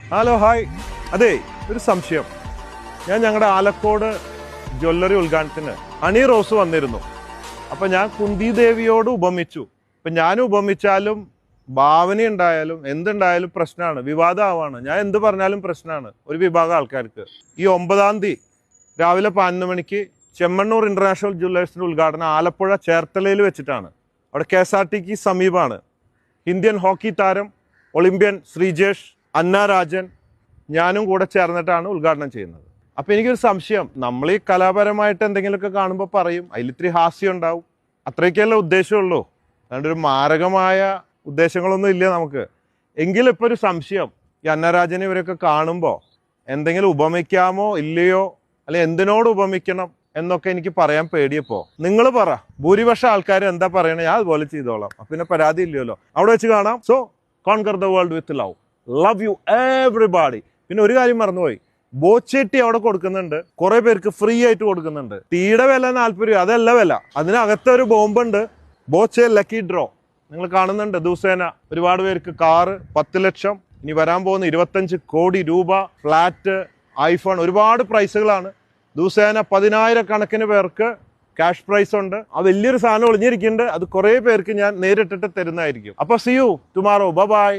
Hello hi. അതെ, ഒരു സംശയം. ഞാൻ ഞങ്ങളുടെ ആലക്കോട് ജ്വല്ലറി ഉദ്ഘാടനത്തിന് ഹണി റോസ് വന്നിരുന്നു. അപ്പം ഞാൻ കുന്തി ദേവിയോട് ഉപമിച്ചു. ഇപ്പം ഞാൻ ഉപമിച്ചാലും ഭാവന ഉണ്ടായാലും എന്തുണ്ടായാലും പ്രശ്നമാണ്, വിവാദമാവാണ്. ഞാൻ എന്ത് പറഞ്ഞാലും പ്രശ്നമാണ് ഒരു വിഭാഗം ആൾക്കാർക്ക്. ഈ 9-ാം തീയതി രാവിലെ 11 മണിക്ക് ചെമ്മണ്ണൂർ ഇന്റർനാഷണൽ ജ്വല്ലേഴ്സിൻ്റെ ഉദ്ഘാടനം ആലപ്പുഴ ചേർത്തലയിൽ വെച്ചിട്ടാണ്. അവിടെ KSRTക്ക് സമീപമാണ്. ഇന്ത്യൻ ഹോക്കി താരം ഒളിമ്പ്യൻ ശ്രീജേഷ്, അന്ന രാജൻ, ഞാനും കൂടെ ചേർന്നിട്ടാണ് ഉദ്ഘാടനം ചെയ്യുന്നത്. അപ്പം എനിക്കൊരു സംശയം, നമ്മൾ ഈ കലാപരമായിട്ട് എന്തെങ്കിലുമൊക്കെ കാണുമ്പോൾ പറയും, അതിലിത്തിരി ഹാസ്യം ഉണ്ടാവും, അത്രയൊക്കെയല്ലേ ഉദ്ദേശമുള്ളൂ. അതുകൊണ്ട് ഒരു മാരകമായ ഉദ്ദേശങ്ങളൊന്നും ഇല്ല നമുക്ക്. എങ്കിലും ഇപ്പോൾ ഒരു സംശയം, ഈ അന്നരാജനെ ഇവരൊക്കെ കാണുമ്പോൾ എന്തെങ്കിലും ഉപമിക്കാമോ ഇല്ലയോ, അല്ലെങ്കിൽ എന്തിനോട് ഉപമിക്കണം എന്നൊക്കെ എനിക്ക് പറയാൻ പേടിയപ്പോൾ. നിങ്ങൾ പറ, ഭൂരിപക്ഷം ആൾക്കാർ എന്താ പറയണേ, ഞാൻ അതുപോലെ ചെയ്തോളാം. അപ്പം പിന്നെ പരാതി ഇല്ലല്ലോ. അവിടെ വെച്ച് കാണാം. So conquer the world with love. Love you everybody. പിന്നെ ഒരു കാര്യം മറന്നുപോയി, ബോച്ചേട്ടി അവിടെ കൊടുക്കുന്നുണ്ട്, കുറെ പേർക്ക് ഫ്രീ ആയിട്ട് കൊടുക്കുന്നുണ്ട്. ടീയുടെ വില 40 രൂപ, അതല്ല വില. അതിനകത്തൊരു ബോംബുണ്ട്, ബോച്ചെ ലക്കി ഡ്രോ. നിങ്ങൾ കാണുന്നുണ്ട് ദിവസേന ഒരുപാട് പേർക്ക് കാറ്, 10 ലക്ഷം, ഇനി വരാൻ പോകുന്ന 25 കോടി രൂപ, ഫ്ലാറ്റ്, ഐഫോൺ, ഒരുപാട് പ്രൈസുകളാണ്. ദിവസേന 10,000 കണക്കിന് പേർക്ക് ക്യാഷ് പ്രൈസ് ഉണ്ട്. ആ വലിയൊരു സാധനം ഒളിഞ്ഞിരിക്കുന്നുണ്ട്. അത് കുറെ പേർക്ക് ഞാൻ നേരിട്ടിട്ട് തരുന്നതായിരിക്കും. അപ്പൊ സി യു ടുമാറോ. ബൈ.